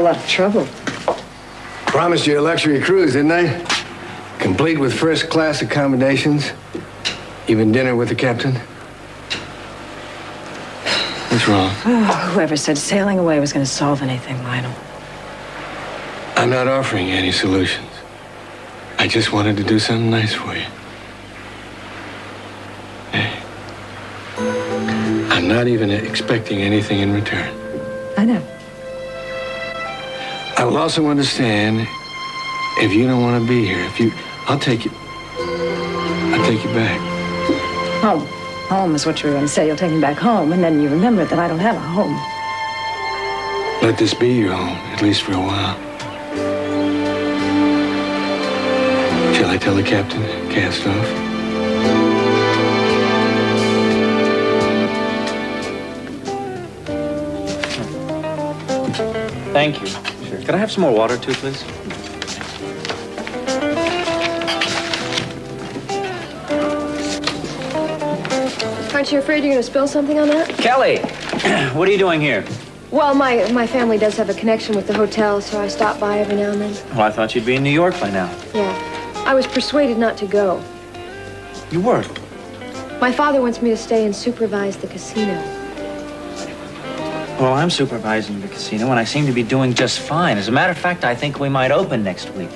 lot of trouble. Promised you a luxury cruise, didn't I? Complete with first-class accommodations. Even dinner with the captain. What's wrong? Oh, whoever said sailing away was going to solve anything, Lionel. I'm not offering you any solutions. I just wanted to do something nice for you. Hey. I'm not even expecting anything in return. I know. I will also understand if you don't want to be here. I'll take you back. Home. Home is what you were going to say. You'll take me back home, and then you remember that I don't have a home. Let this be your home, at least for a while. Shall I tell the captain? Cast off? Thank you. Sure. Could I have some more water, too, please? Aren't you afraid you're going to spill something on that? Kelly, what are you doing here? Well, my family does have a connection with the hotel, so I stop by every now and then. Well, I thought you'd be in New York by now. Yeah. I was persuaded not to go. You were? My father wants me to stay and supervise the casino. Well, I'm supervising the casino, and I seem to be doing just fine. As a matter of fact, I think we might open next week.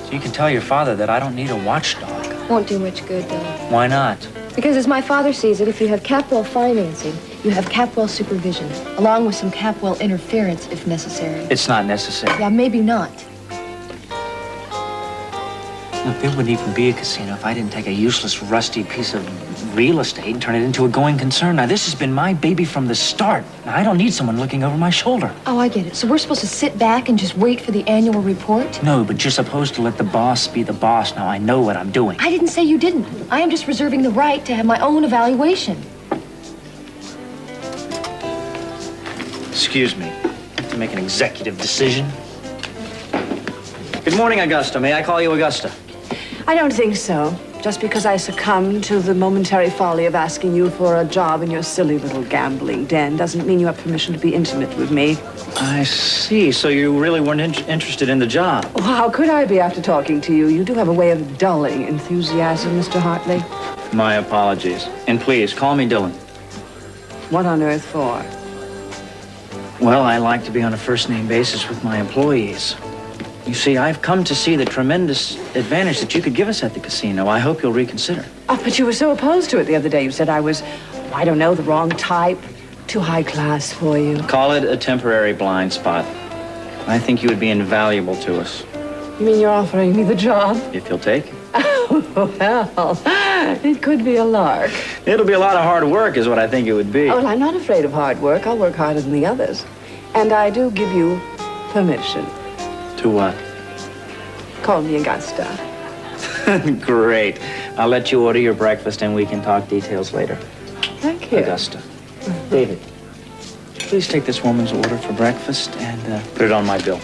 So you can tell your father that I don't need a watchdog. Won't do much good, though. Why not? Because as my father sees it, if you have Capwell financing, you have Capwell supervision, along with some Capwell interference if necessary. It's not necessary. Yeah, maybe not. Look, there wouldn't even be a casino if I didn't take a useless, rusty piece of real estate and turn it into a going concern. Now, this has been my baby from the start. Now, I don't need someone looking over my shoulder. Oh, I get it. So we're supposed to sit back and just wait for the annual report? No, but you're supposed to let the boss be the boss. Now, I know what I'm doing. I didn't say you didn't. I am just reserving the right to have my own evaluation. Excuse me. To make an executive decision. Good morning, Augusta. May I call you Augusta? I don't think so. Just because I succumbed to the momentary folly of asking you for a job in your silly little gambling den doesn't mean you have permission to be intimate with me. I see. So you really weren't interested in the job? Well, how could I be after talking to you? You do have a way of dulling enthusiasm, Mr. Hartley. My apologies. And please, call me Dylan. What on earth for? Well, I like to be on a first-name basis with my employees. You see, I've come to see the tremendous advantage that you could give us at the casino. I hope you'll reconsider. Oh, but you were so opposed to it the other day. You said I was, I don't know, the wrong type, too high class for you. Call it a temporary blind spot. I think you would be invaluable to us. You mean you're offering me the job? If you'll take it. Oh, well, it could be a lark. It'll be a lot of hard work is what I think it would be. Oh, well, I'm not afraid of hard work. I'll work harder than the others. And I do give you permission. To what? Call me Augusta. Great. I'll let you order your breakfast and we can talk details later. Thank you. Augusta. David, please take this woman's order for breakfast and put it on my bill.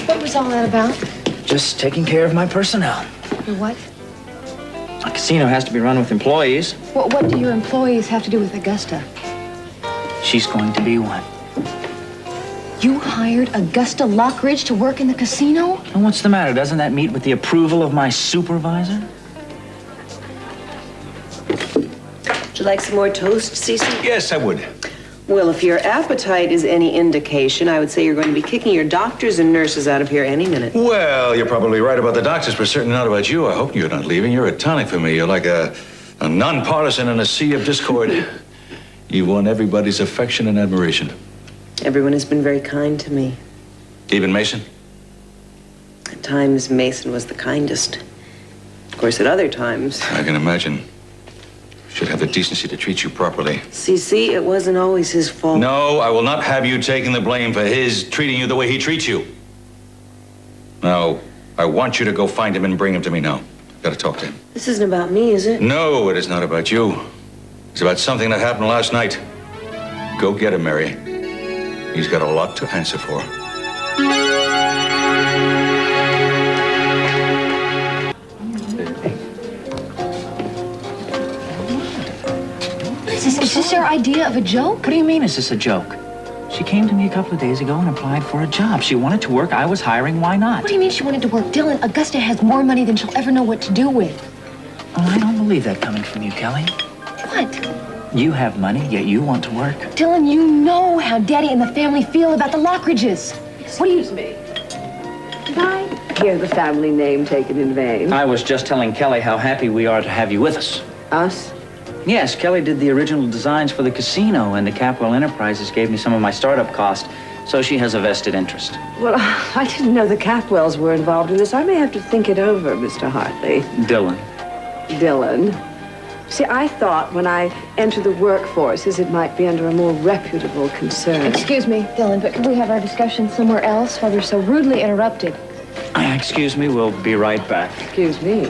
What was all that about? Just taking care of my personnel. For what? A casino has to be run with employees. What do your employees have to do with Augusta? She's going to be one. You hired Augusta Lockridge to work in the casino? And what's the matter? Doesn't that meet with the approval of my supervisor? Would you like some more toast, Cece? Yes, I would. Well, if your appetite is any indication, I would say you're going to be kicking your doctors and nurses out of here any minute. Well, you're probably right about the doctors, but certainly not about you. I hope you're not leaving. You're a tonic for me. You're like a nonpartisan in a sea of discord. You've won everybody's affection and admiration. Everyone has been very kind to me. Even Mason? At times, Mason was the kindest. Of course, at other times... I can imagine. Should have the decency to treat you properly. Cece, it wasn't always his fault. No, I will not have you taking the blame for his treating you the way he treats you. Now, I want you to go find him and bring him to me now. I've got to talk to him. This isn't about me, is it? No, it is not about you. It's about something that happened last night. Go get him, Mary. He's got a lot to answer for. Is this your idea of a joke? What do you mean, is this a joke? She came to me a couple of days ago and applied for a job. She wanted to work. I was hiring. Why not? What do you mean she wanted to work? Dylan, Augusta has more money than she'll ever know what to do with. Oh, I don't believe that coming from you, Kelly. What? You have money, yet you want to work. Dylan, you know how Daddy and the family feel about the Lockridges. What do you... Excuse me. Did I hear the family name taken in vain? I was just telling Kelly how happy we are to have you with us. Us? Yes, Kelly did the original designs for the casino, and the Capwell Enterprises gave me some of my startup cost, so she has a vested interest. Well, I didn't know the Capwells were involved in this. I may have to think it over, Mr. Hartley. Dylan. Dylan. See, I thought when I entered the workforce, as it might be under a more reputable concern. Excuse me, Dylan, but could we have our discussion somewhere else while we're so rudely interrupted? Excuse me, we'll be right back. Excuse me.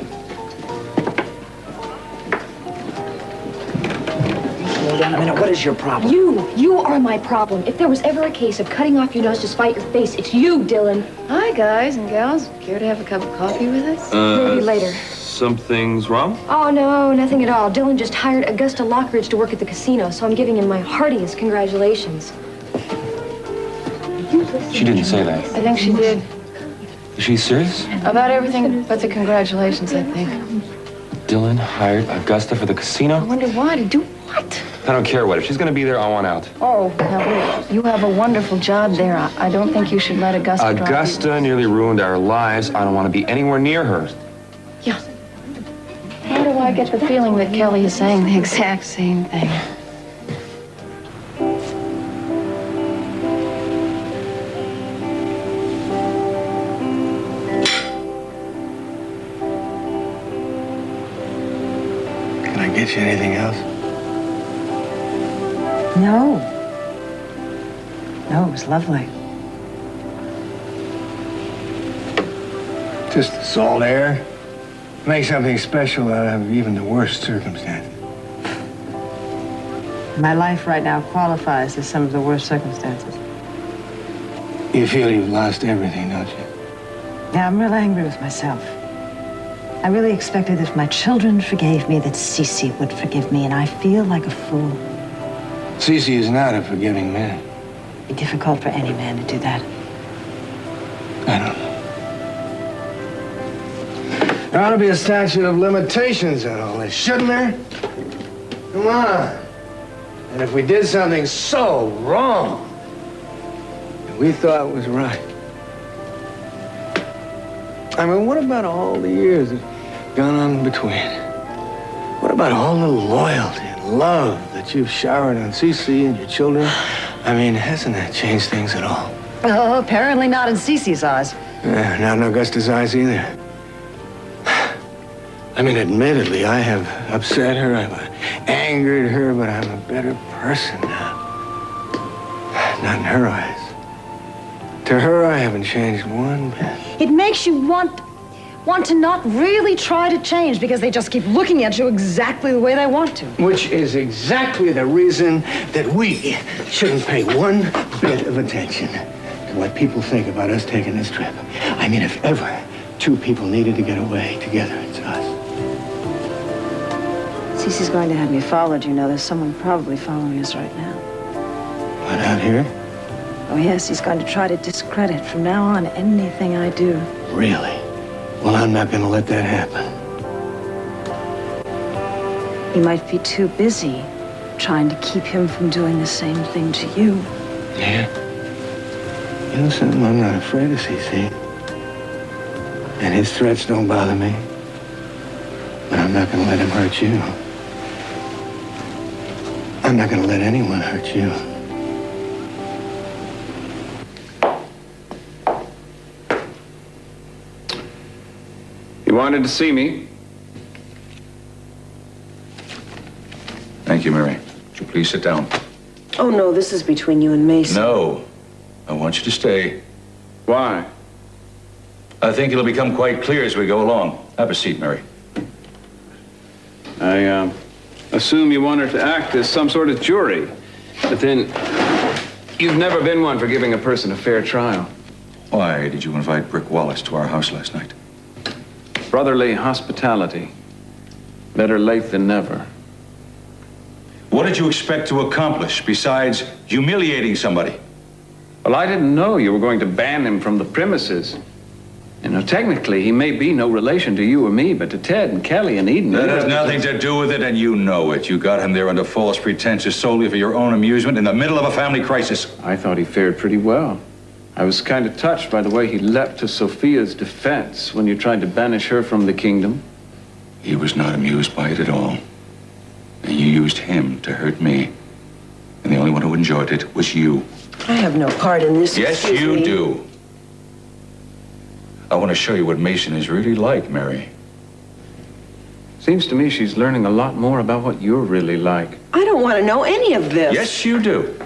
Hold on a minute, what is your problem? You are my problem. If there was ever a case of cutting off your nose to spite your face, it's you, Dylan. Hi, guys and gals. Care to have a cup of coffee with us? Maybe later. Something's wrong? Oh, no, nothing at all. Dylan just hired Augusta Lockridge to work at the casino, so I'm giving him my heartiest congratulations. She didn't say that. I think she did. Is she serious? About everything but the congratulations, I think. Dylan hired Augusta for the I casino? wonder why. To do what? I don't care what. If she's gonna be there, I want out. Oh, now, you have a wonderful job there. I don't think you should let Augusta drop you. Augusta nearly ruined our lives. I don't want to be anywhere near her. Yeah. Why do I get the feeling that Kelly is saying the exact same thing? Can I get you anything else? No. No, it was lovely. Just the salt air. Make something special out of even the worst circumstances. My life right now qualifies as some of the worst circumstances. You feel you've lost everything, don't you? Yeah, I'm real angry with myself. I really expected if my children forgave me that Cece would forgive me, and I feel like a fool. Cece is not a forgiving man. It'd be difficult for any man to do that. I don't know. There ought to be a statute of limitations on all this, shouldn't there? Come on. And if we did something so wrong that we thought was right, I mean, what about all the years that have gone on in between? What about all the loyalty and love that you've showered on Cece and your children? I mean, hasn't that changed things at all? Oh, apparently not in Cece's eyes. Yeah, not in Augusta's eyes either. I mean, admittedly, I have upset her, I've angered her, but I'm a better person now. Not in her eyes. To her, I haven't changed one bit. It makes you want to not really try to change because they just keep looking at you exactly the way they want to. Which is exactly the reason that we shouldn't pay one bit of attention to what people think about us taking this trip. I mean, if ever two people needed to get away together, it's us. Cece's going to have me followed, you know. There's someone probably following us right now. What, out here? Oh, yes, he's going to try to discredit from now on anything I do. Really? Well, I'm not going to let that happen. He might be too busy trying to keep him from doing the same thing to you. Yeah? You know something? I'm not afraid of CC. And his threats don't bother me. But I'm not going to let him hurt you. I'm not going to let anyone hurt you. You wanted to see me? Thank you, Mary. Would you please sit down? Oh, no, this is between you and Mason. No. I want you to stay. Why? I think it'll become quite clear as we go along. Have a seat, Mary. I assume you want her to act as some sort of jury. But then, you've never been one for giving a person a fair trial. Why did you invite Brick Wallace to our house last night? Brotherly hospitality. Better late than never. What did you expect to accomplish besides humiliating somebody? Well, I didn't know you were going to ban him from the premises. You know, technically, he may be no relation to you or me, but to Ted and Kelly and Eden... That has nothing to do with it, and you know it. You got him there under false pretenses solely for your own amusement in the middle of a family crisis. I thought he fared pretty well. I was kind of touched by the way he leapt to Sophia's defense when you tried to banish her from the kingdom. He was not amused by it at all. And you used him to hurt me. And the only one who enjoyed it was you. I have no part in this. Yes, you do. I want to show you what Mason is really like, Mary. Seems to me she's learning a lot more about what you're really like. I don't want to know any of this. Yes, you do.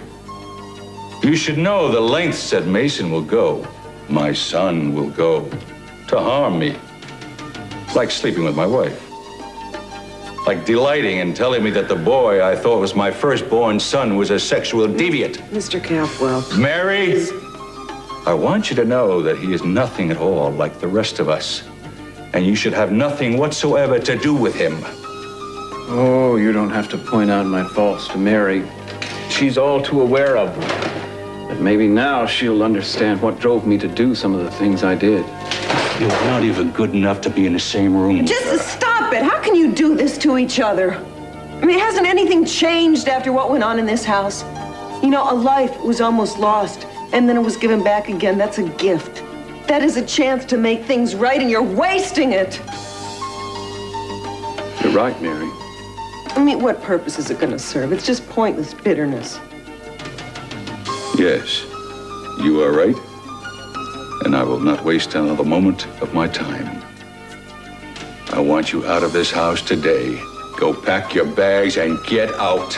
You should know the lengths that Mason will go, my son will go, to harm me. Like sleeping with my wife. Like delighting in telling me that the boy I thought was my firstborn son was a sexual deviant. Mr. Capwell. Mary, I want you to know that he is nothing at all like the rest of us. And you should have nothing whatsoever to do with him. Oh, you don't have to point out my faults to Mary. She's all too aware of them. But maybe now she'll understand what drove me to do some of the things I did. You're not even good enough to be in the same room. Just stop it. How can you do this to each other? I mean, hasn't anything changed after what went on in this house? You know, a life was almost lost, and then it was given back again. That's a gift. That is a chance to make things right, and you're wasting it. You're right, Mary. I mean, what purpose is it going to serve? It's just pointless bitterness. Yes, you are right. And I will not waste another moment of my time. I want you out of this house today. Go pack your bags and get out.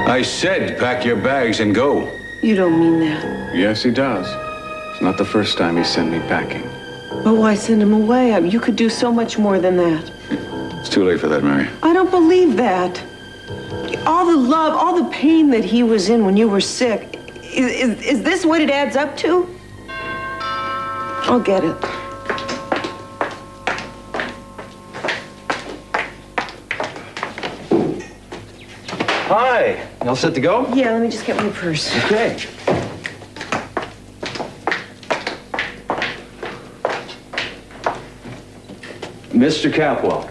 I said pack your bags and go. You don't mean that. Yes, he does. It's not the first time he sent me packing. But why send him away? I mean, you could do so much more than that. It's too late for that, Mary. I don't believe that. All the love, all the pain that he was in when you were sick, is this what it adds up to? I'll get it. Hi. You all set to go? Yeah, let me just get my purse. Okay. Mr. Capwell.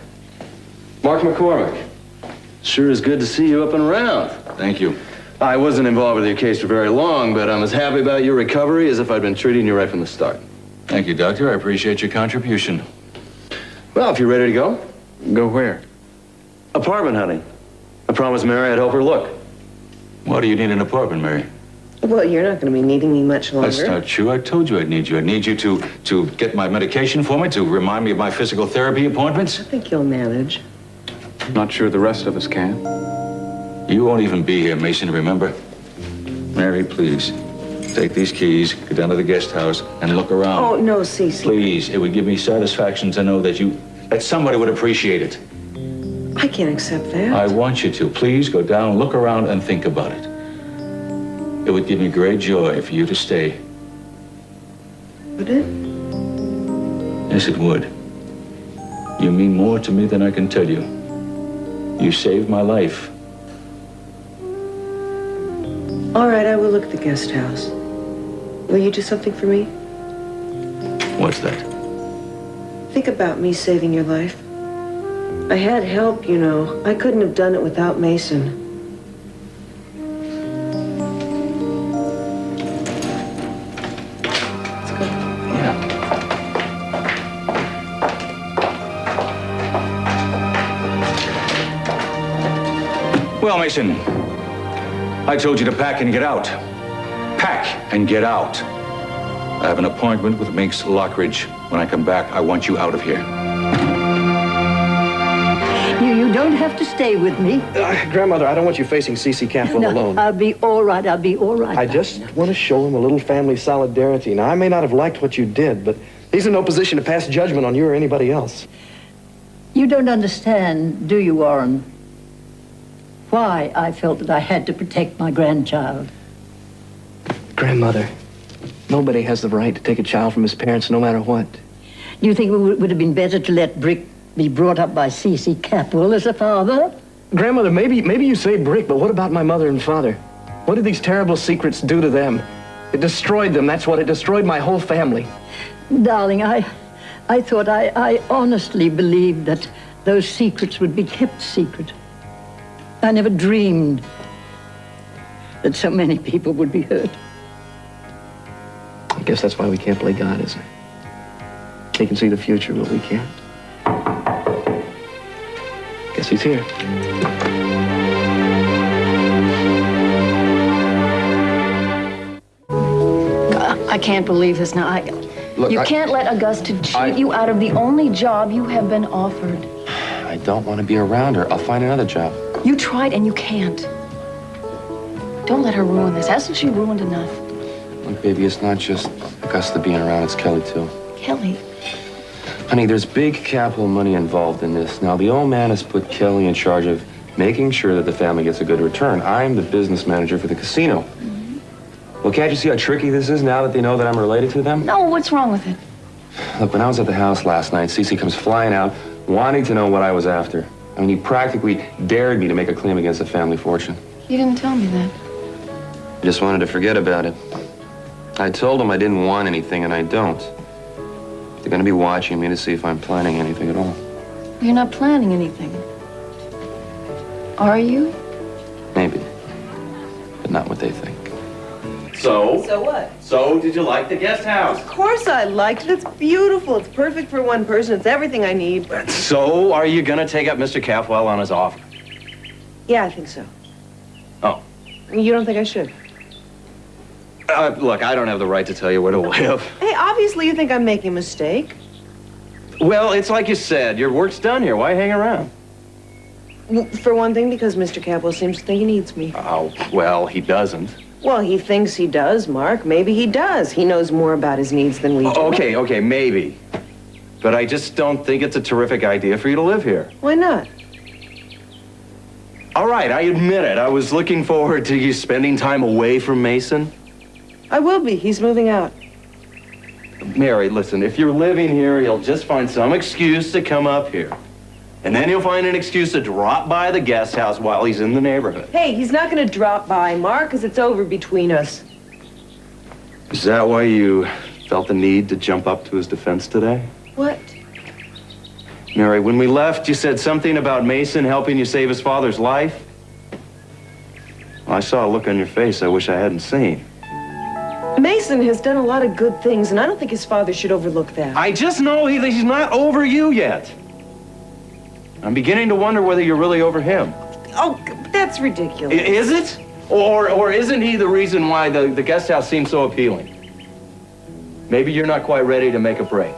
Mark McCormick. Sure is good to see you up and around. Thank you. I wasn't involved with your case for very long, but I'm as happy about your recovery as if I'd been treating you right from the start. Thank you, Doctor. I appreciate your contribution. Well, if you're ready to go. Go where? Apartment hunting. I promised Mary I'd help her look. Why do you need an apartment, Mary? Well, you're not going to be needing me much longer. That's not true. I told you I'd need you. I'd need you to get my medication for me, to remind me of my physical therapy appointments. I think you'll manage. Not sure the rest of us can. You won't even be here, Mason, remember? Mary, please, take these keys, go down to the guest house, and look around. Oh, no, Cece. Please, it would give me satisfaction to know that somebody would appreciate it. I can't accept that. I want you to. Please go down, look around, and think about it. It would give me great joy for you to stay. Would it? Yes, it would. You mean more to me than I can tell you. You saved my life. All right, I will look at the guest house. Will you do something for me? What's that? Think about me saving your life. I had help, you know. I couldn't have done it without Mason. Let's go. Yeah. Well, Mason, I told you to pack and get out. Pack and get out. I have an appointment with Minx Lockridge. When I come back, I want you out of here. You don't have to stay with me. Grandmother, I don't want you facing C.C. Capwell alone. I'll be all right. I'll be all right. I just want to show him a little family solidarity. Now, I may not have liked what you did, but he's in no position to pass judgment on you or anybody else. You don't understand, do you, Warren? Why I felt that I had to protect my grandchild. Grandmother, nobody has the right to take a child from his parents no matter what. Do you think it would have been better to let Brick be brought up by C.C. Capwell as a father? Grandmother, maybe you say Brick, but what about my mother and father? What did these terrible secrets do to them? It destroyed them. That's what it destroyed my whole family. Darling, I thought I honestly believed that those secrets would be kept secret. I never dreamed that so many people would be hurt. I guess that's why we can't play God, isn't it? He can see the future, but we can't. Guess he's here. I can't believe this now. Look, you can't let Augusta cheat you out of the only job you have been offered. I don't want to be around her. I'll find another job. You tried and you can't. Don't let her ruin this. Hasn't she ruined enough? Look, baby, it's not just Augusta being around, it's Kelly, too. Kelly? Honey, there's big capital money involved in this. Now, the old man has put Kelly in charge of making sure that the family gets a good return. I'm the business manager for the casino. Well, can't you see how tricky this is now that they know that I'm related to them? No, what's wrong with it? Look, when I was at the house last night, Cece comes flying out, wanting to know what I was after. I mean, he practically dared me to make a claim against the family fortune. You didn't tell me that. I just wanted to forget about it. I told him I didn't want anything, and I don't. They're going to be watching me to see if I'm planning anything at all. You're not planning anything. Are you? Maybe. But not what they think. So? So what? So, did you like the guest house? Of course I liked it. It's beautiful. It's perfect for one person. It's everything I need. So, are you gonna take up Mr. Capwell on his offer? Yeah, I think so. Oh. You don't think I should? Look, I don't have the right to tell you where to live. Hey, obviously you think I'm making a mistake. Well, it's like you said, your work's done here. Why hang around? For one thing, because Mr. Capwell seems to think he needs me. Oh, well, he doesn't. Well, he thinks he does, Mark. Maybe he does. He knows more about his needs than we do. Okay, maybe. But I just don't think it's a terrific idea for you to live here. Why not? All right, I admit it. I was looking forward to you spending time away from Mason. I will be. He's moving out. Mary, listen, if you're living here, he'll just find some excuse to come up here. And then he'll find an excuse to drop by the guest house while he's in the neighborhood. Hey, he's not going to drop by, Mark, because it's over between us. Is that why you felt the need to jump up to his defense today? What? Mary, when we left, you said something about Mason helping you save his father's life. Well, I saw a look on your face I wish I hadn't seen. Mason has done a lot of good things, and I don't think his father should overlook that. I just know he's not over you yet. I'm beginning to wonder whether you're really over him. Oh, that's ridiculous. Is it? Or isn't he the reason why the guest house seems so appealing? Maybe you're not quite ready to make a break.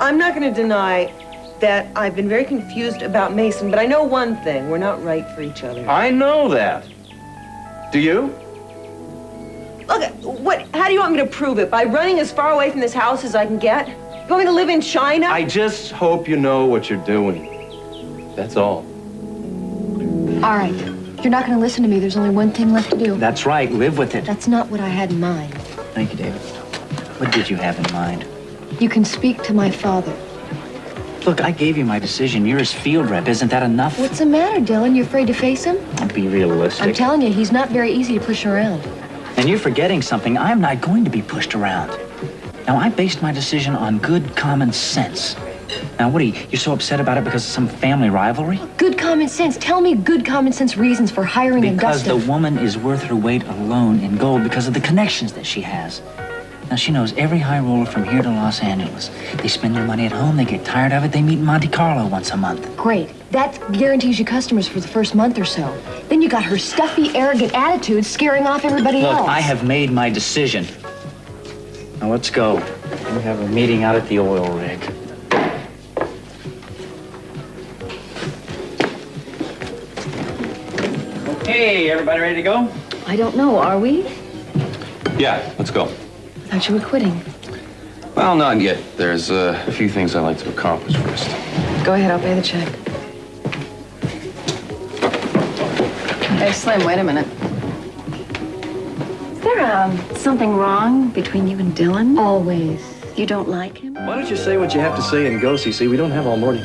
I'm not going to deny that I've been very confused about Mason, but I know one thing. We're not right for each other. I know that. Do you? Look, how do you want me to prove it? By running as far away from this house as I can get? You want me to live in China? I just hope you know what you're doing. That's all. All right. You're not going to listen to me. There's only one thing left to do. That's right. Live with it. That's not what I had in mind. Thank you, David. What did you have in mind? You can speak to my father. Look, I gave you my decision. You're his field rep. Isn't that enough? What's the matter, Dylan? You afraid to face him? Be realistic. I'm telling you, he's not very easy to push around. And you're forgetting something. I'm not going to be pushed around. Now, I based my decision on good common sense. Now, what are you're so upset about it because of some family rivalry? Good common sense. Tell me good common sense reasons for hiring Because Augusta. the woman is worth her weight alone in gold because of the connections that she has. Now, she knows every high roller from here to Los Angeles. They spend their money at home, they get tired of it, they meet in Monte Carlo once a month. Great. That guarantees you customers for the first month or so. Then you got her stuffy, arrogant attitude scaring off everybody else. Look, I have made my decision. Now, let's go. We have a meeting out at the oil rig. Hey, everybody ready to go? I don't know, are we? Yeah, let's go. I thought you were quitting. Well, not yet. There's a few things I'd like to accomplish first. Go ahead, I'll pay the check. Hey, Slim, wait a minute. Is there, something wrong between you and Dylan? Always. You don't like him? Why don't you say what you have to say and go, Cece? We don't have all morning.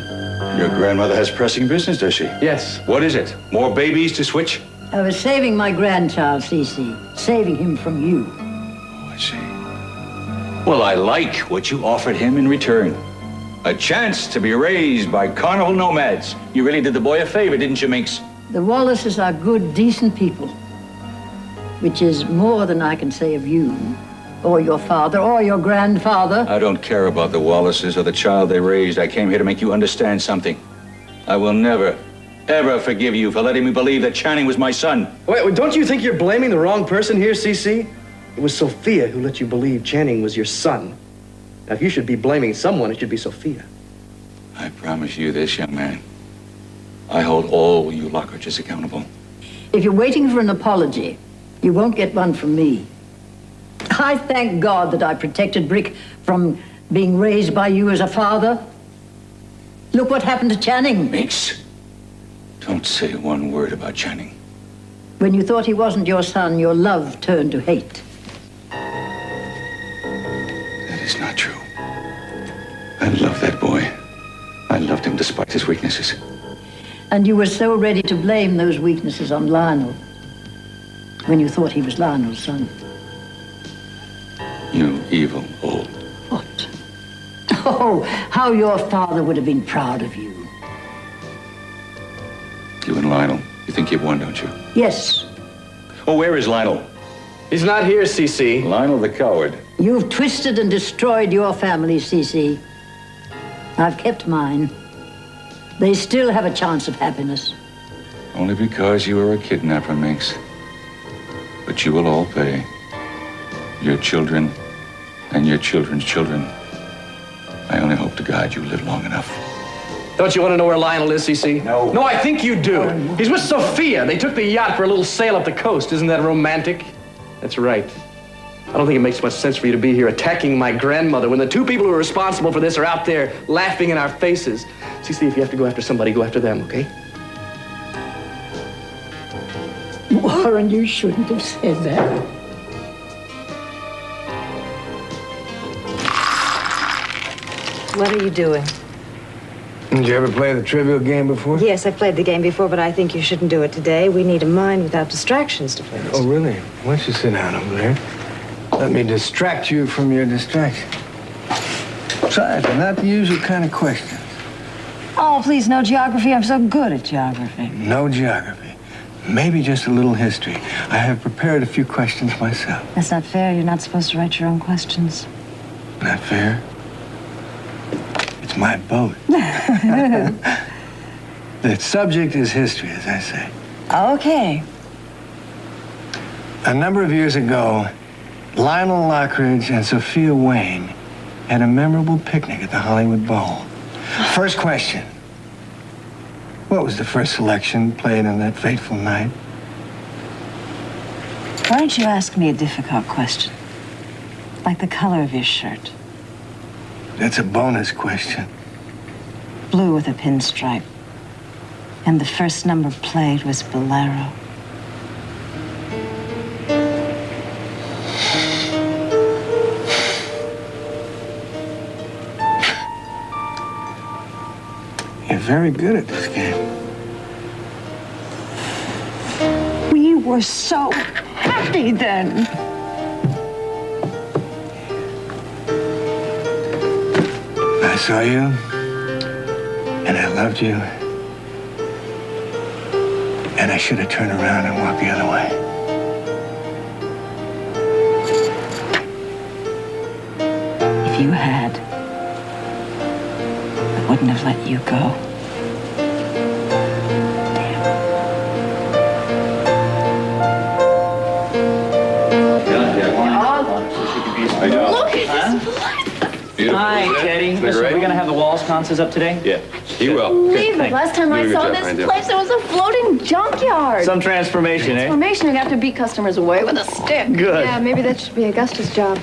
Your grandmother has pressing business, does she? Yes. What is it? More babies to switch? I was saving my grandchild, Cece. Saving him from you. I see. Well, I like what you offered him in return. A chance to be raised by carnival nomads. You really did the boy a favor, didn't you, Minx? The Wallaces are good, decent people, which is more than I can say of you, or your father, or your grandfather. I don't care about the Wallaces or the child they raised. I came here to make you understand something. I will never, ever forgive you for letting me believe that Channing was my son. Wait, don't you think you're blaming the wrong person here, CC? It was Sophia who let you believe Channing was your son. Now, if you should be blaming someone, it should be Sophia. I promise you this, young man. I hold all you Lockridges accountable. If you're waiting for an apology, you won't get one from me. I thank God that I protected Brick from being raised by you as a father. Look what happened to Channing. Minx, don't say one word about Channing. When you thought he wasn't your son, your love turned to hate. That is not true. I love that boy. I loved him despite his weaknesses. And you were so ready to blame those weaknesses on Lionel when you thought he was Lionel's son. You evil old. What? Oh, how your father would have been proud of you. You and Lionel, you think you've won, don't you? Yes. Oh, where is Lionel? He's not here, CC. Lionel the coward. You've twisted and destroyed your family, Cece. I've kept mine. They still have a chance of happiness. Only because you were a kidnapper, Minx. But you will all pay. Your children and your children's children. I only hope to God you live long enough. Don't you want to know where Lionel is, CC? No. No, I think you do. He's with Sophia. They took the yacht for a little sail up the coast. Isn't that romantic? That's right. I don't think it makes much sense for you to be here attacking my grandmother when the two people who are responsible for this are out there laughing in our faces. CC, if you have to go after somebody, go after them, okay? Warren, you shouldn't have said that. What are you doing? Did you ever play the trivial game before? Yes, I've played the game before, but I think you shouldn't do it today. We need a mind without distractions to play this. Oh, really? Why don't you sit down over there? Let me distract you from your distraction. Besides, they're not the usual kind of questions. Oh, please, no geography. I'm so good at geography. No geography. Maybe just a little history. I have prepared a few questions myself. That's not fair. You're not supposed to write your own questions. Not fair? It's my boat. The subject is history, as I say. Okay. A number of years ago, Lionel Lockridge and Sophia Wayne had a memorable picnic at the Hollywood Bowl. First question. What was the first selection played on that fateful night? Why don't you ask me a difficult question? Like the color of your shirt. That's a bonus question. Blue with a pinstripe. And the first number played was Bolero. You're very good at this game. We were so happy then. I saw you, and I loved you, and I should have turned around and walked the other way. If you had, I wouldn't have let you go. Look at this blood. Beautiful. Hi, Teddy. Listen, are we going to have the walls sconces up today? Yeah, he will. Believe it. Last time I saw this place, it was a floating junkyard. Some transformation, eh? Transformation. You'd have to beat customers away with a stick. Good. Yeah, maybe that should be Augusta's job.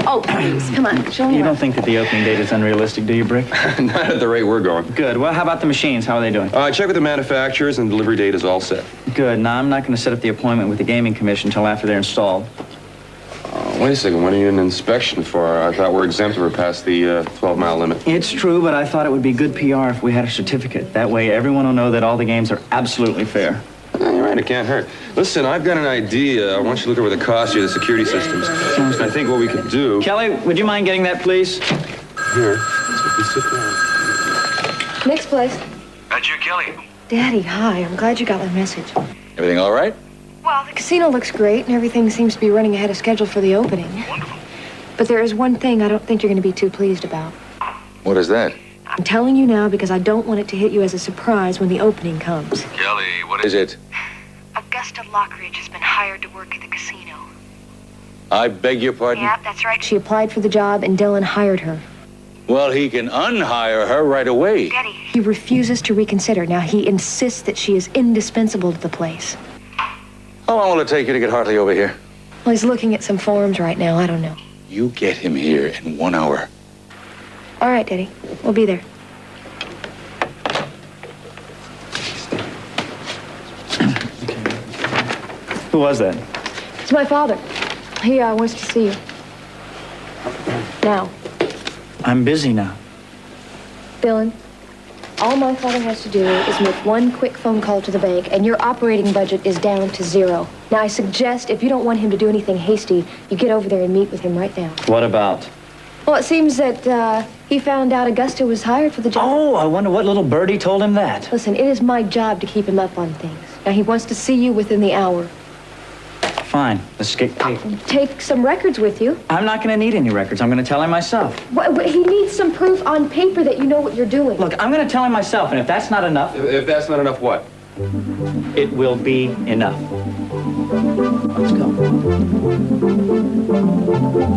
Oh, please, come on, show me You around. don't think that the opening date is unrealistic, do you, Brick? Not at the rate we're going. Good. Well, how about the machines? How are they doing? Check with the manufacturers, and the delivery date is all set. Good. Now, I'm not going to set up the appointment with the Gaming Commission until after they're installed. Wait a second, when are you in inspection for? I thought we're exempt if we're past the 12-mile limit. It's true, but I thought it would be good PR if we had a certificate. That way, everyone will know that all the games are absolutely fair. You're right, it can't hurt. Listen, I've got an idea. I want you to look over the cost of the security systems. And I think what we could do... Kelly, would you mind getting that, please? Here, so if we sit down. Next place. That's you, Kelly. Daddy, hi. I'm glad you got my message. Everything all right? Well, the casino looks great, and everything seems to be running ahead of schedule for the opening. Wonderful. But there is one thing I don't think you're going to be too pleased about. What is that? I'm telling you now because I don't want it to hit you as a surprise when the opening comes. Kelly, what is it? Augusta Lockridge has been hired to work at the casino. I beg your pardon? Yeah, that's right. She applied for the job, and Dylan hired her. Well, he can unhire her right away. Daddy. He refuses to reconsider. Now, he insists that she is indispensable to the place. How long will it take you to get Hartley over here? Well, he's looking at some forms right now. I don't know. You get him here in 1 hour. All right, Daddy. We'll be there. Who was that? It's my father. He wants to see you. Now. I'm busy now. Dylan, all my father has to do is make one quick phone call to the bank, and your operating budget is down to 0. Now, I suggest if you don't want him to do anything hasty, you get over there and meet with him right now. What about? Well, it seems that he found out Augusta was hired for the job. Oh, I wonder what little birdie told him that. Listen, it is my job to keep him up on things. Now, he wants to see you within the hour. Fine, let's get... Take some records with you. I'm not going to need any records. I'm going to tell him myself. He needs some proof on paper that you know what you're doing. Look, I'm going to tell him myself, and if that's not enough... If that's not enough, what? It will be enough. Let's go.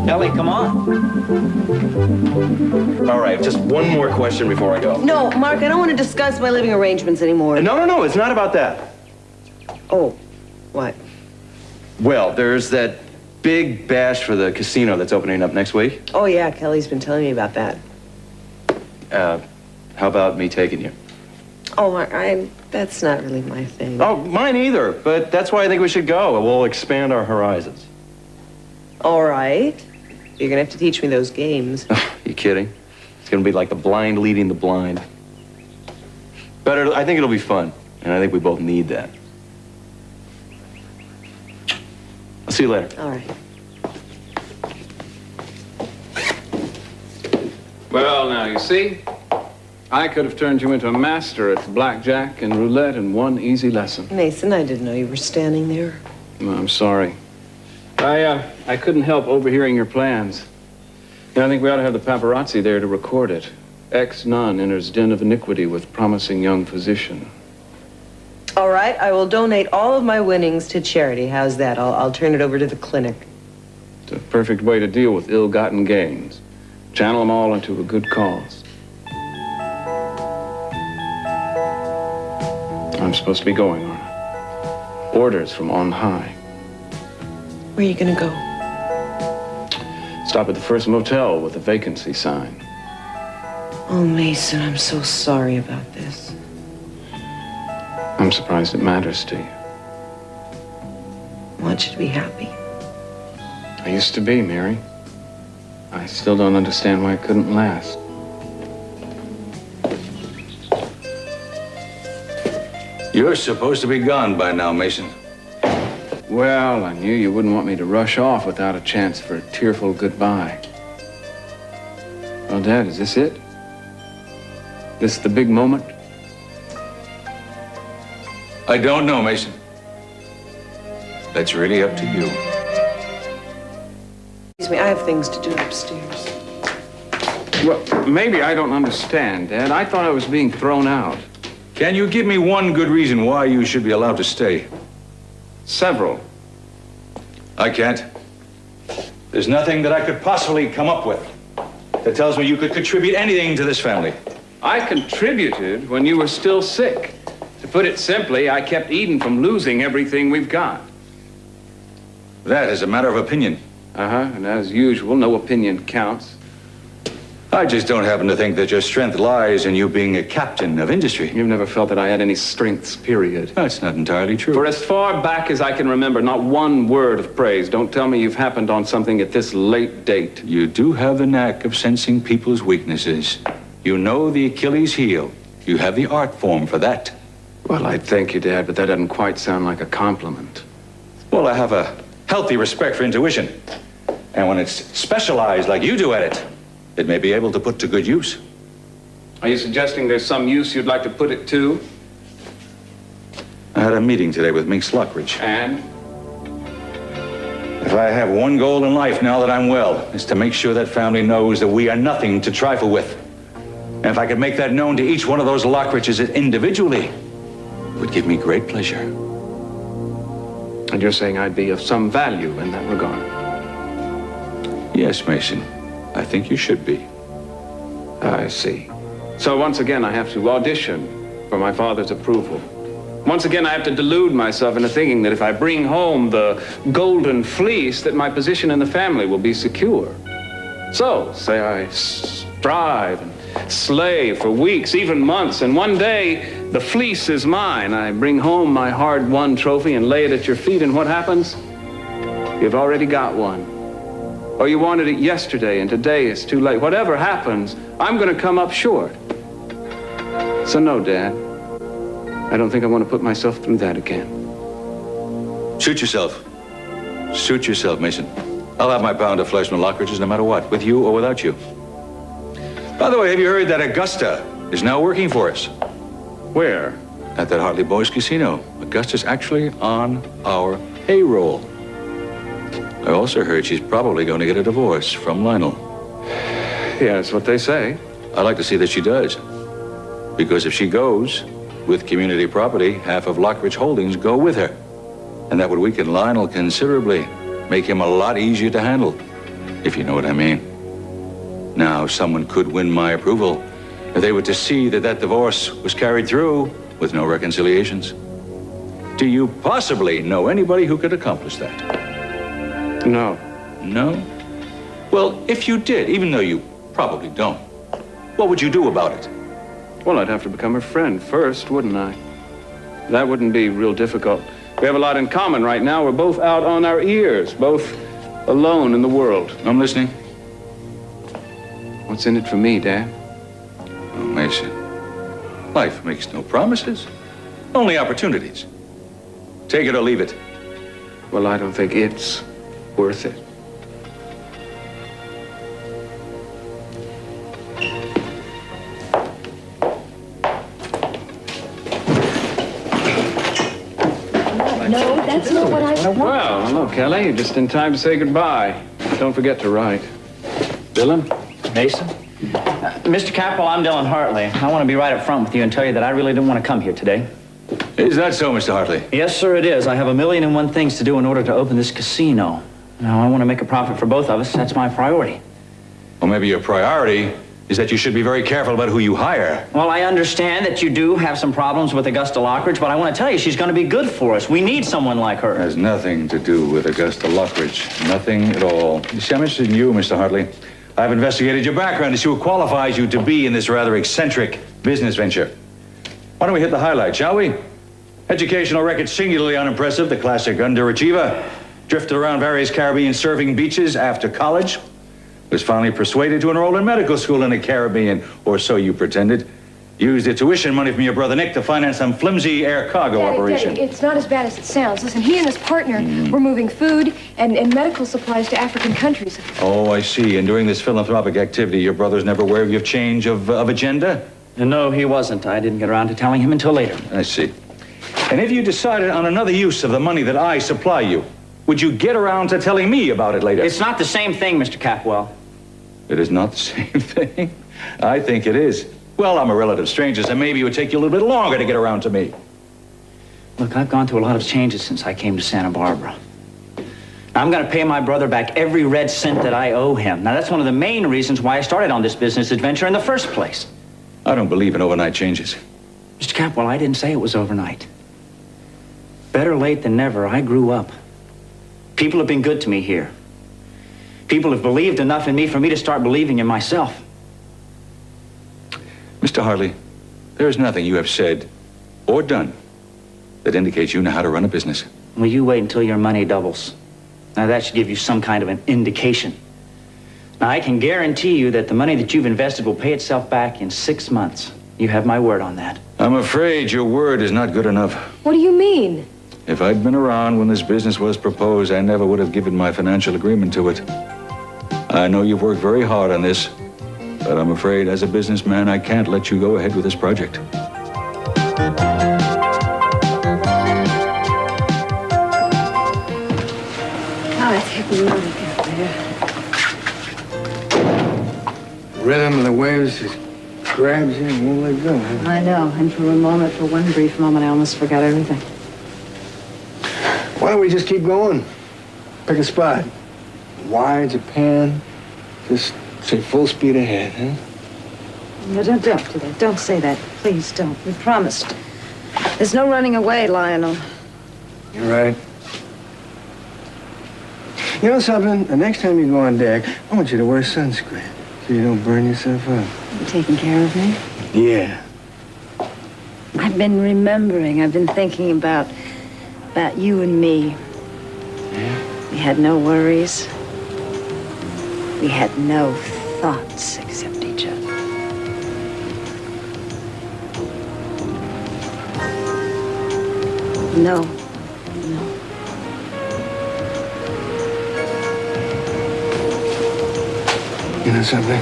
Kelly, come on. All right, just one more question before I go. No, Mark, I don't want to discuss my living arrangements anymore. No, it's not about that. Oh, what? Well, there's that big bash for the casino that's opening up next week. Oh, yeah, Kelly's been telling me about that. How about me taking you? Oh, Mark, that's not really my thing. Oh, mine either, but that's why I think we should go. We'll expand our horizons. All right. You're gonna have to teach me those games. You kidding? It's gonna be like the blind leading the blind. But I think it'll be fun, and I think we both need that. I'll see you later. All right. Well, now, you see, I could have turned you into a master at blackjack and roulette in one easy lesson. Mason, I didn't know you were standing there. No, I'm sorry. I couldn't help overhearing your plans. I think we ought to have the paparazzi there to record it. Ex-nun enters den of iniquity with promising young physician. All right, I will donate all of my winnings to charity. How's that? I'll turn it over to the clinic. It's a perfect way to deal with ill-gotten gains. Channel them all into a good cause. I'm supposed to be going, aren't I? Orders from on high. Where are you gonna go? Stop at the first motel with a vacancy sign. Oh, Mason, I'm so sorry about this. I'm surprised it matters to you. I want you to be happy. I used to be, Mary. I still don't understand why it couldn't last. You're supposed to be gone by now, Mason. Well, I knew you wouldn't want me to rush off without a chance for a tearful goodbye. Well, Dad, is this it? This the big moment? I don't know, Mason. That's really up to you. Excuse me, I have things to do upstairs. Well, maybe I don't understand, Dad. I thought I was being thrown out. Can you give me one good reason why you should be allowed to stay? Several. I can't. There's nothing that I could possibly come up with that tells me you could contribute anything to this family. I contributed when you were still sick. To put it simply, I kept Eden from losing everything we've got. That is a matter of opinion. And as usual, no opinion counts. I just don't happen to think that your strength lies in you being a captain of industry. You've never felt that I had any strengths, period. That's not entirely true. For as far back as I can remember, not one word of praise. Don't tell me you've happened on something at this late date. You do have the knack of sensing people's weaknesses. You know the Achilles heel. You have the art form for that. Well, I thank you, Dad, but that doesn't quite sound like a compliment. Well, I have a healthy respect for intuition. And when it's specialized like you do at it, it may be able to put to good use. Are you suggesting there's some use you'd like to put it to? I had a meeting today with Minx Lockridge. And? If I have one goal in life now that I'm well, it's to make sure that family knows that we are nothing to trifle with. And if I could make that known to each one of those Lockridges individually, it would give me great pleasure. And you're saying I'd be of some value in that regard? Yes, Mason. I think you should be. I see. So once again, I have to audition for my father's approval. Once again, I have to delude myself into thinking that if I bring home the golden fleece, that my position in the family will be secure. So, say I strive and slave for weeks, even months, and one day the fleece is mine. I bring home my hard-won trophy and lay it at your feet, and what happens? You've already got one. Or you wanted it yesterday, and today it's too late. Whatever happens, I'm going to come up short. So no, Dad. I don't think I want to put myself through that again. Shoot yourself. Shoot yourself, Mason. I'll have my pound of flesh from Lockridge's no matter what, with you or without you. By the way, have you heard that Augusta is now working for us? Where? At that Hartley Boys Casino. Augusta's actually on our payroll. I also heard she's probably going to get a divorce from Lionel. Yeah, that's what they say. I'd like to see that she does. Because if she goes, with community property, half of Lockridge Holdings go with her. And that would weaken Lionel considerably, make him a lot easier to handle, if you know what I mean. Now, someone could win my approval if they were to see that that divorce was carried through with no reconciliations. Do you possibly know anybody who could accomplish that? No. No? Well, if you did, even though you probably don't, what would you do about it? Well, I'd have to become her friend first, wouldn't I? That wouldn't be real difficult. We have a lot in common right now. We're both out on our ears, both alone in the world. I'm listening. What's in it for me, Dad? Oh, Mason, life makes no promises, only opportunities. Take it or leave it. Well, I don't think it's worth it. No, that's not what I want. Well, hello, Kelly. You're just in time to say goodbye. Don't forget to write. Dylan? Mason? Mr. Capwell, I'm Dylan Hartley. I want to be right up front with you and tell you that I really didn't want to come here today. Is that so, Mr. Hartley? Yes, sir, it is. I have 1,000,001 things to do in order to open this casino. Now, I want to make a profit for both of us. That's my priority. Well, maybe your priority is that you should be very careful about who you hire. Well, I understand that you do have some problems with Augusta Lockridge, but I want to tell you she's going to be good for us. We need someone like her. It has nothing to do with Augusta Lockridge. Nothing at all. You see, I'm interested in you, Mr. Hartley. I've investigated your background to see what qualifies you to be in this rather eccentric business venture. Why don't we hit the highlights, shall we? Educational record singularly unimpressive, the classic underachiever. Drifted around various Caribbean surfing beaches after college. Was finally persuaded to enroll in medical school in the Caribbean, or so you pretended. Used the tuition money from your brother Nick to finance some flimsy air cargo operation. Daddy, it's not as bad as it sounds. Listen, he and his partner were moving food and medical supplies to African countries. Oh, I see. And during this philanthropic activity, your brother's never aware of your change of agenda? No, he wasn't. I didn't get around to telling him until later. I see. And if you decided on another use of the money that I supply you, would you get around to telling me about it later? It's not the same thing, Mr. Capwell. It is not the same thing? I think it is. Well, I'm a relative stranger, so maybe it would take you a little bit longer to get around to me. Look, I've gone through a lot of changes since I came to Santa Barbara. I'm going to pay my brother back every red cent that I owe him. Now, that's one of the main reasons why I started on this business adventure in the first place. I don't believe in overnight changes. Mr. Capwell, I didn't say it was overnight. Better late than never. I grew up. People have been good to me here. People have believed enough in me for me to start believing in myself. Mr. Hartley, there is nothing you have said or done that indicates you know how to run a business. Well, you wait until your money doubles. Now, that should give you some kind of an indication. Now, I can guarantee you that the money that you've invested will pay itself back in 6 months. You have my word on that. I'm afraid your word is not good enough. What do you mean? If I'd been around when this business was proposed, I never would have given my financial agreement to it. I know you've worked very hard on this, but I'm afraid as a businessman, I can't let you go ahead with this project. I think we ought to get there. Rhythm of the waves just grabs you and won't let go. Huh? I know, and for a moment, for one brief moment, I almost forgot everything. Why don't we just keep going? Pick a spot. Wide, Japan. Just say full speed ahead, huh? No, don't do that. Don't say that. Please don't. We promised. There's no running away, Lionel. You're right. You know something? The next time you go on deck, I want you to wear sunscreen so you don't burn yourself up. You taking care of me? Yeah. I've been remembering. I've been thinking about you and me. Yeah? We had no worries. We had no thoughts except each other. No. You know something?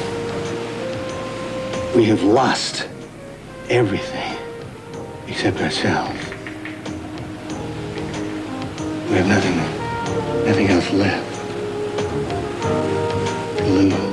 We have lost everything except ourselves. We have nothing else left to lose.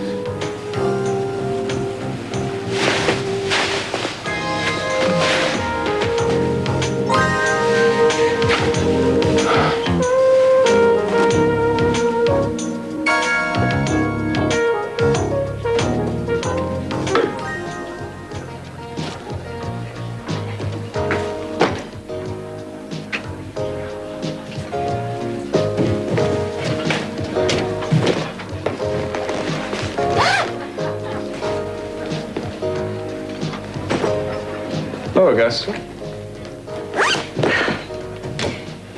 Hello, Augusta.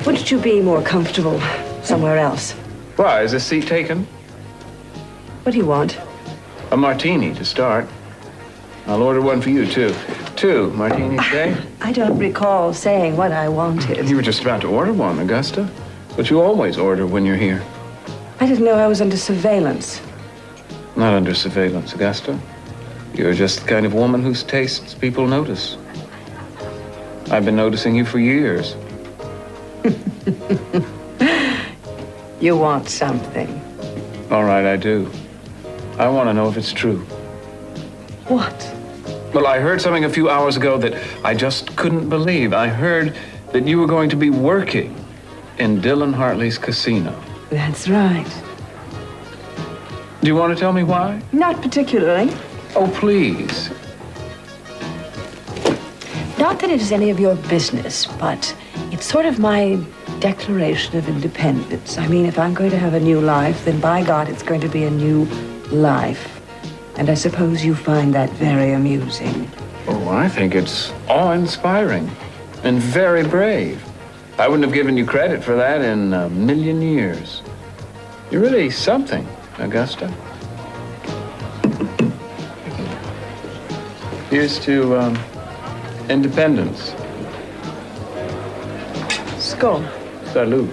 Wouldn't you be more comfortable somewhere else? Why, is this seat taken? What do you want? A martini to start. I'll order one for you, too. 2 martinis, eh? I don't recall saying what I wanted. You were just about to order one, Augusta. But you always order when you're here. I didn't know I was under surveillance. Not under surveillance, Augusta. You're just the kind of woman whose tastes people notice. I've been noticing you for years. You want something. All right, I do. I want to know if it's true. What? Well, I heard something a few hours ago that I just couldn't believe. I heard that you were going to be working in Dylan Hartley's casino. That's right. Do you want to tell me why? Not particularly. Oh, please. Not that it is any of your business, but it's sort of my declaration of independence. I mean, if I'm going to have a new life, then by God, it's going to be a new life. And I suppose you find that very amusing. Oh, I think it's awe-inspiring and very brave. I wouldn't have given you credit for that in a million years. You're really something, Augusta. Here's to, independence. Skål. Salud.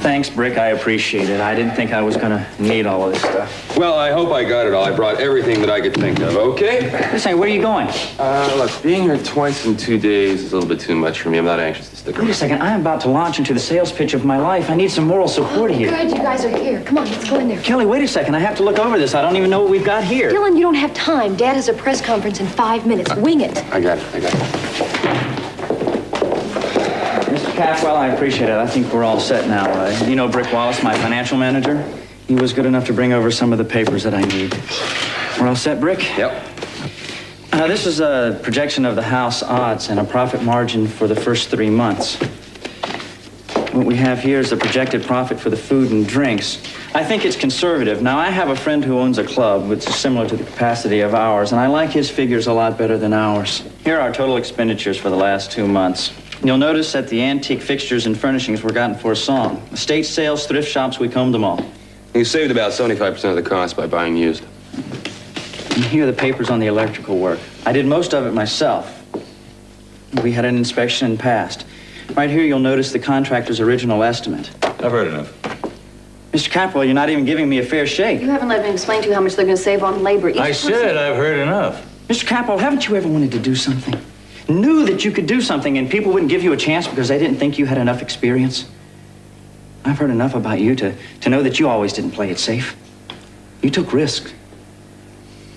Thanks, Brick. I appreciate it. I didn't think I was gonna need all of this stuff. Well, I hope I got it all. I brought everything that I could think of, okay? Listen, where are you going? Look, being here twice in 2 days is a little bit too much for me. I'm not anxious to stick around. Wait a second. I am about to launch into the sales pitch of my life. I need some moral support here. Good, you guys are here. Come on, let's go in there. Kelly, wait a second. I have to look over this. I don't even know what we've got here. Dylan, you don't have time. Dad has a press conference in 5 minutes. Wing it. I got it. Mr. Catwell, I appreciate it. I think we're all set now. You know Brick Wallace, my financial manager? He was good enough to bring over some of the papers that I need. We're all set, Brick? Yep. This is a projection of the house odds and a profit margin for the first 3 months. What we have here is the projected profit for the food and drinks. I think it's conservative. Now, I have a friend who owns a club which is similar to the capacity of ours, and I like his figures a lot better than ours. Here are our total expenditures for the last 2 months. You'll notice that the antique fixtures and furnishings were gotten for a song. Estate sales, thrift shops, we combed them all. You saved about 75% of the cost by buying used. And here are the papers on the electrical work. I did most of it myself. We had an inspection and passed. Right here, you'll notice the contractor's original estimate. I've heard enough. Mr. Capwell, you're not even giving me a fair shake. You haven't let me explain to you how much they're going to save on labor. I said I've heard enough. Mr. Capwell, haven't you ever wanted to do something? Knew that you could do something and people wouldn't give you a chance because they didn't think you had enough experience? I've heard enough about you to know that you always didn't play it safe. You took risks.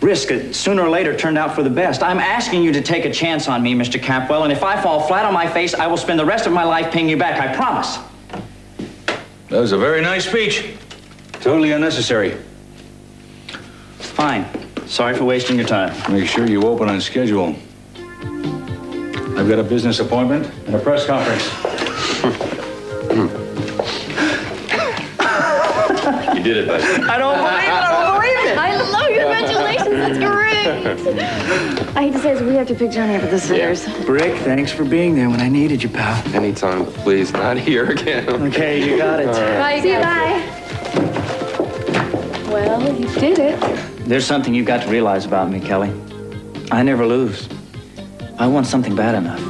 Risk that sooner or later turned out for the best. I'm asking you to take a chance on me, Mr. Capwell, and if I fall flat on my face, I will spend the rest of my life paying you back, I promise. That was a very nice speech. Totally unnecessary. Fine. Sorry for wasting your time. Make sure you open on schedule. I've got a business appointment and a press conference. You did it, buddy. I don't believe it. I don't believe it. I love congratulations. That's great. I hate to say this, we have to pick Johnny up at the sitters. Brick, thanks for being there when I needed you, pal. Anytime, but please, not here again. Okay, you got it. Bye. See you, bye. Well, you did it. There's something you've got to realize about me, Kelly. I never lose. I want something bad enough.